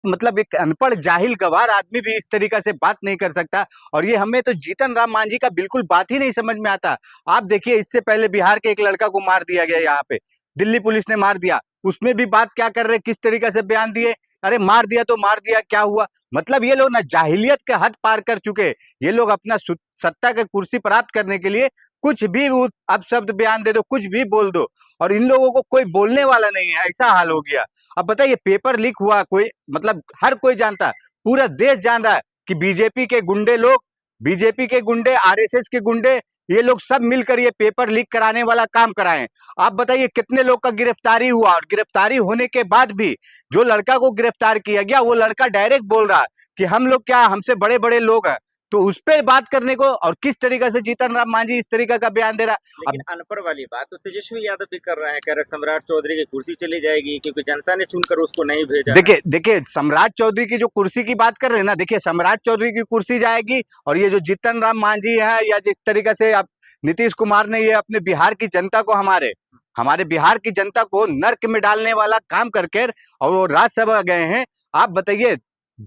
मतलब एक अनपढ़ जाहिल गवार आदमी भी इस तरीका से बात नहीं कर सकता। और ये हमें तो जीतन राम मांझी का बिल्कुल बात ही नहीं समझ में आता। आप देखिए, इससे पहले बिहार के एक लड़का को मार दिया गया, यहाँ पे दिल्ली पुलिस ने मार दिया, उसमें भी बात क्या कर रहे, किस तरीके से बयान दिए, अरे मार दिया तो मार दिया, क्या हुआ। मतलब ये लोग ना जाहिलियत के हद पार कर चुके। ये लोग अपना सत्ता के कुर्सी प्राप्त करने के लिए कुछ भी अपशब्द बयान दे दो, कुछ भी बोल दो, और इन लोगों को कोई बोलने वाला नहीं है, ऐसा हाल हो गया। अब बताइए, पेपर लीक हुआ, कोई मतलब हर कोई जानता है, पूरा देश जान रहा है कि बीजेपी के गुंडे लोग, बीजेपी के गुंडे, आरएसएस के गुंडे, ये लोग सब मिलकर ये पेपर लीक कराने वाला काम कराए। आप बताइए कितने लोग का गिरफ्तारी हुआ, और गिरफ्तारी होने के बाद भी जो लड़का को गिरफ्तार किया गया, वो लड़का डायरेक्ट बोल रहा है कि हम लोग क्या, हमसे बड़े बड़े लोग हैं। तो उस पर बात करने को, और किस तरीके से जीतन राम मांझी इस तरीके का बयान दे रहा। लेकिन अनपढ़ वाली बात तो तेजस्वी यादव भी कर रहे हैं, कह रहे सम्राट चौधरी की कुर्सी चली जाएगी क्योंकि जनता ने चुनकर उसको नहीं भेजा। देखिए देखिए, सम्राट चौधरी की जो कुर्सी की बात कर रहे हैं ना, देखिए सम्राट चौधरी की कुर्सी जाएगी, और ये जो जीतन राम मांझी है, या जिस तरीके से अब नीतीश कुमार ने ये अपने बिहार की जनता को, हमारे हमारे बिहार की जनता को नर्क में डालने वाला काम करके, और वो राज्यसभा गए हैं। आप बताइए,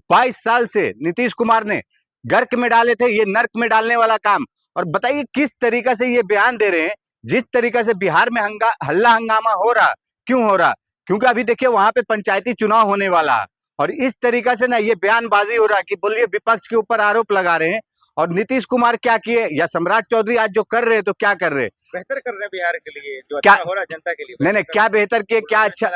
22 साल से नीतीश कुमार ने गर्क में डाले थे, ये नर्क में डालने वाला काम। और बताइए किस तरीके से ये बयान दे रहे हैं, जिस तरीके से बिहार में हल्ला हंगामा हो रहा, क्यों हो रहा, क्योंकि अभी देखिए वहां पे पंचायती चुनाव होने वाला है, और इस तरीका से ना ये बयानबाजी हो रहा है कि बोलिए विपक्ष के ऊपर आरोप लगा रहे हैं। और नीतीश कुमार क्या किए, या सम्राट चौधरी आज जो कर रहे हैं, तो क्या कर रहे हैं, बेहतर कर रहे हैं बिहार के लिए, जो क्या अच्छा हो रहा है जनता के लिए। नहीं नहीं, क्या बेहतर किए, क्या अच्छा,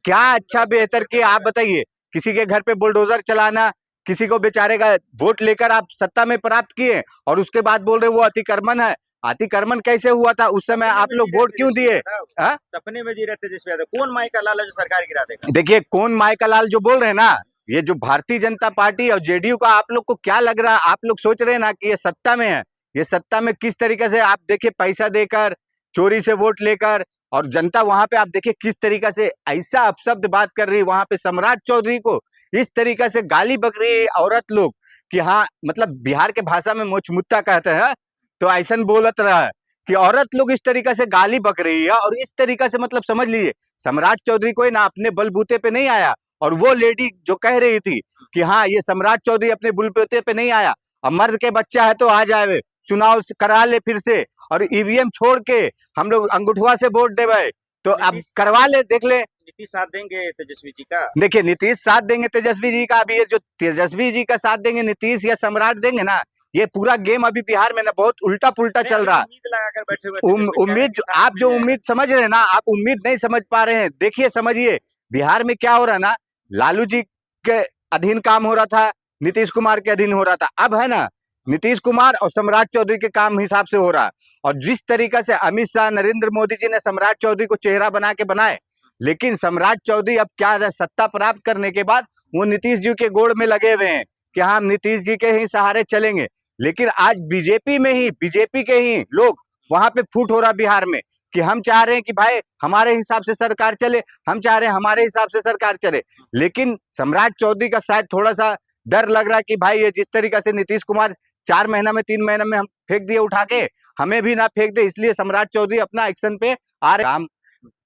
क्या अच्छा बेहतर किए, आप बताइए। किसी के घर पे बुलडोजर चलाना, किसी को बेचारे का वोट लेकर आप सत्ता में प्राप्त किए, और उसके बाद बोल रहे वो अतिक्रमण है। अतिक्रमण कैसे हुआ था उस समय, आप लोग वोट क्यों दिए? सपने में जी रहे तेजस्वी यादव, कौन माई का लाल है जो सरकार गिरा देगा। देखिए, कौन माई का लाल जो बोल रहे हैं ना, ये जो भारतीय जनता पार्टी और जेडीयू का, आप लोग को क्या लग रहा है, आप लोग सोच रहे हैं ना कि ये सत्ता में है, ये सत्ता में किस तरीके से, आप देखिए पैसा देकर, चोरी से वोट लेकर, और जनता वहां पे आप देखिए किस तरीके से ऐसा अपशब्द बात कर रही है, वहां पे सम्राट चौधरी को इस तरीके से गाली बक रही है औरत लोग, कि हाँ मतलब बिहार के भाषा में मोचमुत्ता कहते हैं, तो ऐसा बोलत रहा है कि औरत लोग इस तरीके से गाली बक रही है। और इस तरीके से मतलब समझ लीजिए, सम्राट चौधरी कोई ना अपने बलबूते पे नहीं आया, और वो लेडी जो कह रही थी कि हाँ ये सम्राट चौधरी अपने बलबूते पे नहीं आया, अब मर्द के बच्चा है तो आ जाए, चुनाव करा ले फिर से, और ईवीएम छोड़ के हम लोग अंगूठवा से वोट देवे, तो अब करवा ले, देख ले। नीतीश साथ देंगे तेजस्वी जी का? देखिए, नीतीश साथ देंगे तेजस्वी जी का, अभी ये जो तेजस्वी जी का साथ देंगे नीतीश या सम्राट देंगे ना, ये पूरा गेम अभी बिहार में ना बहुत उल्टा पुल्टा चल रहा है। उम्मीद लगाकर बैठे हुए, उम्मीद, आप जो उम्मीद समझ रहे हैं ना, आप उम्मीद नहीं समझ पा रहे हैं। देखिए समझिए, बिहार में क्या हो रहा है ना, लालू जी के अधीन काम हो रहा था, नीतीश कुमार के अधीन हो रहा था, अब है ना नीतीश कुमार और सम्राट चौधरी के काम हिसाब से हो रहा है। और जिस तरीका से अमित शाह, नरेंद्र मोदी जी ने सम्राट चौधरी को चेहरा बना के बनाए, लेकिन सम्राट चौधरी अब क्या है, सत्ता प्राप्त करने के बाद वो नीतीश जी के गोड़ में लगे हुए हैं कि हम नीतीश जी के ही सहारे चलेंगे। लेकिन आज बीजेपी में ही, बीजेपी के ही लोग वहां पे फूट हो रहा बिहार में, कि हम चाह रहे हैं कि भाई हमारे हिसाब से सरकार चले, हम चाह रहे हैं हमारे हिसाब से सरकार चले। लेकिन सम्राट चौधरी का शायद थोड़ा सा डर लग रहा है कि भाई ये जिस तरीके से नीतीश कुमार 4 महीना में, 3 महीना में हम फेंक दिए उठा के, हमें भी ना फेंक दे, इसलिए सम्राट चौधरी अपना एक्शन पे आ रहे। काम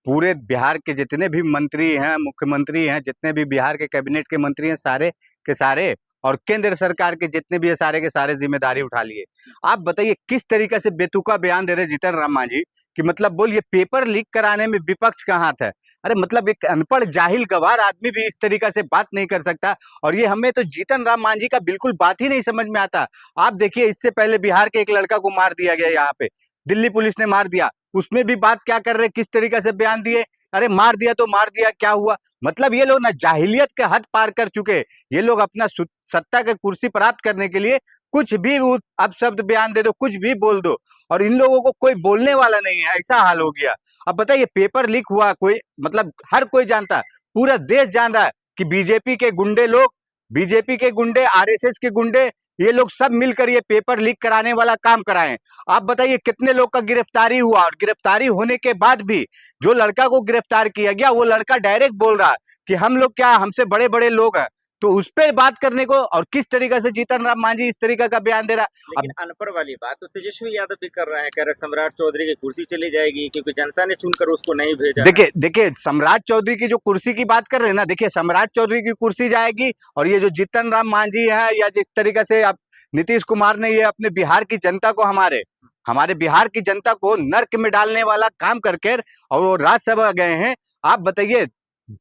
पूरे बिहार के जितने भी मंत्री हैं, मुख्यमंत्री हैं, जितने भी बिहार के कैबिनेट के मंत्री हैं, सारे के सारे, और केंद्र सरकार के जितने भी है, सारे के सारे जिम्मेदारी उठा लिए। आप बताइए किस तरीके से बेतुका बयान दे रहे जीतन राम मांझी, कि मतलब बोलिए पेपर लीक कराने में विपक्ष का हाथ है। अरे मतलब एक अनपढ़ जाहिल गवार आदमी भी इस तरीके से बात नहीं कर सकता। और ये हमें तो जीतन राम मांझी का बिल्कुल बात ही नहीं समझ में आता। आप देखिए, इससे पहले बिहार के एक लड़का को मार दिया गया, यहाँ पे दिल्ली पुलिस ने मार दिया, उसमें भी बात क्या कर रहे, किस तरीके से बयान दिए, अरे मार दिया तो मार दिया, क्या हुआ। मतलब ये लोग ना जाहिलियत के हद पार कर चुके। ये लोग अपना सत्ता के कुर्सी प्राप्त करने के लिए कुछ भी अपशब्द बयान दे दो, कुछ भी बोल दो, और इन लोगों को कोई बोलने वाला नहीं है, ऐसा हाल हो गया। अब बताइए, पेपर लीक हुआ, कोई मतलब हर कोई जानता है, पूरा देश जान रहा है कि बीजेपी के गुंडे लोग, बीजेपी के गुंडे, आरएसएस के गुंडे, ये लोग सब मिलकर ये पेपर लीक कराने वाला काम कराए। आप बताइए कितने लोग का गिरफ्तारी हुआ, और गिरफ्तारी होने के बाद भी जो लड़का को गिरफ्तार किया गया, वो लड़का डायरेक्ट बोल रहा है कि हम लोग क्या, हमसे बड़े बड़े लोग हैं। तो उस पे बात करने को, और किस तरीके से जीतन राम मांझी इस तरीके का बयान दे रहा। लेकिन अनपढ़ वाली बात तो तेजस्वी यादव भी कर रहे हैं, कह रहे सम्राट चौधरी की कुर्सी चली जाएगी क्योंकि जनता ने चुनकर उसको नहीं भेजा। देखिए देखिए, सम्राट चौधरी की जो कुर्सी की बात कर रहे हैं ना, देखिए सम्राट चौधरी की कुर्सी जाएगी, और ये जो जीतन राम मांझी है, या जिस तरीके से अब नीतीश कुमार ने ये अपने बिहार की जनता को, हमारे बिहार की जनता को नर्क में डालने वाला काम करके, और वो राज्यसभा गए हैं। आप बताइए,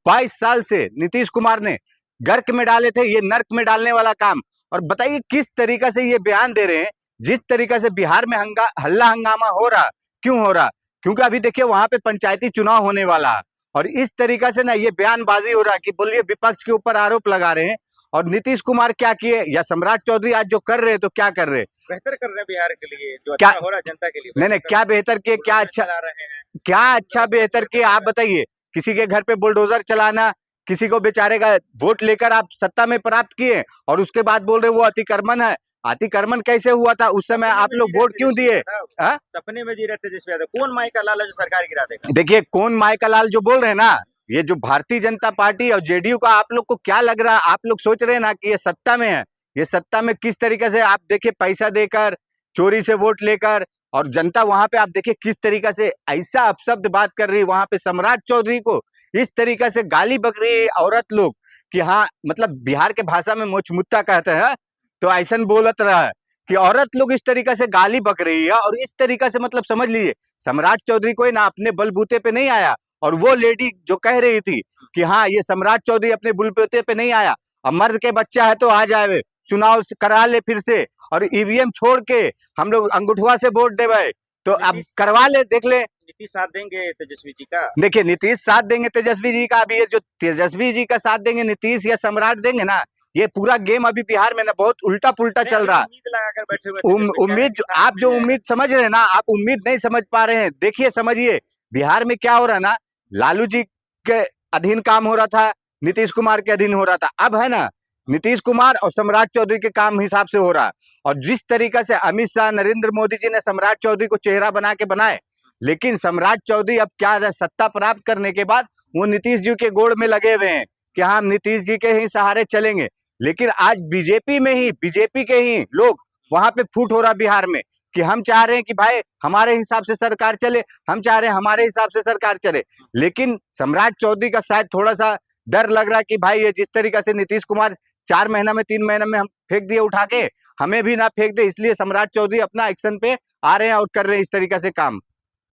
22 साल से नीतीश कुमार ने गर्क में डाले थे, ये नर्क में डालने वाला काम। और बताइए किस तरीके से ये बयान दे रहे हैं, जिस तरीके से बिहार में हल्ला हंगामा हो रहा, क्यों हो रहा? क्योंकि अभी देखिए वहां पे पंचायती चुनाव होने वाला है, और इस तरीके से ना ये बयानबाजी हो रहा है कि बोलिए विपक्ष के ऊपर आरोप लगा रहे हैं। और नीतीश कुमार क्या किए, या सम्राट चौधरी आज जो कर रहे हैं, तो क्या कर रहे हैं? बेहतर कर रहे हैं बिहार के लिए, जो क्या अच्छा हो रहा है जनता के लिए। नहीं, क्या बेहतर किए, क्या अच्छा, चला रहे हैं, क्या अच्छा बेहतर किए, आप बताइए। किसी के घर पे बुलडोजर चलाना, किसी को बेचारे का वोट लेकर आप सत्ता में प्राप्त किए, और उसके बाद बोल रहे वो अतिक्रमण है। अतिक्रमण कैसे हुआ था उस समय, आप लोग वोट क्यों दिए? सपने में जी रहे तेजस्वी यादव। कौन माई का लाल है जो सरकार गिरा देगा? देखिए, कौन माई का लाल जो बोल रहे हैं ना, ये जो भारतीय जनता पार्टी और जेडीयू का, आप लोग को क्या लग रहा है? आप लोग सोच रहे हैं ना कि ये सत्ता में है, ये सत्ता में किस तरीके से आप देखिए पैसा देकर, चोरी से वोट लेकर, और जनता वहां पे आप देखिए किस तरीके से ऐसा अपशब्द बात कर रही है। वहां पे सम्राट चौधरी को इस तरीके से गाली बक रही है औरत लोग, कि हाँ, मतलब बिहार के भाषा में मोचमुत्ता कहते हैं, तो ऐसा बोलत रहा है कि औरत लोग इस तरीके से गाली बक रही है। और इस तरीके से मतलब समझ लीजिए, सम्राट चौधरी कोई ना अपने बलबूते पे नहीं आया, और वो लेडी जो कह रही थी कि हाँ ये सम्राट चौधरी अपने बलबूते पे नहीं आया, अब मर्द के बच्चा है तो आ जाए, चुनाव करा ले फिर से, और ईवीएम छोड़ के हम लोग अंगूठवा से वोट देवे, तो अब करवा ले, देख ले। नीतीश साथ देंगे तेजस्वी जी का? देखिए, नीतीश साथ देंगे तेजस्वी जी का। अभी ये जो तेजस्वी जी का साथ देंगे नीतीश या सम्राट देंगे ना, ये पूरा गेम अभी बिहार में ना बहुत उल्टा पुल्टा चल रहा। उम्मीद लगाकर बैठे हुए, उम्मीद, आप जो उम्मीद समझ रहे हैं ना, आप उम्मीद नहीं समझ पा रहे हैं। देखिए समझिए, बिहार में क्या हो रहा है ना, लालू जी के अधीन काम हो रहा था, नीतीश कुमार के अधीन हो रहा था। अब है ना, नीतीश कुमार और सम्राट चौधरी के काम हिसाब से हो रहा है। और जिस तरीके से अमित शाह, नरेंद्र मोदी जी ने सम्राट चौधरी को चेहरा बना के बनाए, लेकिन सम्राट चौधरी अब क्या है, सत्ता प्राप्त करने के बाद वो नीतीश जी के गोड़ में लगे हुए हैं कि हम नीतीश जी के ही सहारे चलेंगे। लेकिन आज बीजेपी के ही लोग वहां पे फूट हो रहा बिहार में, कि हम चाह रहे हैं कि भाई हमारे हिसाब से सरकार चले, हम चाह रहे हैं हमारे हिसाब से सरकार चले। लेकिन सम्राट चौधरी का शायद थोड़ा सा डर लग रहा है कि भाई ये जिस तरीके से नीतीश कुमार 4 महीना में 3 महीने में हम फेंक दिए उठा के, हमें भी ना फेंक दे, इसलिए सम्राट चौधरी अपना एक्शन पे आ रहे हैं और कर रहे हैं इस तरीके से काम।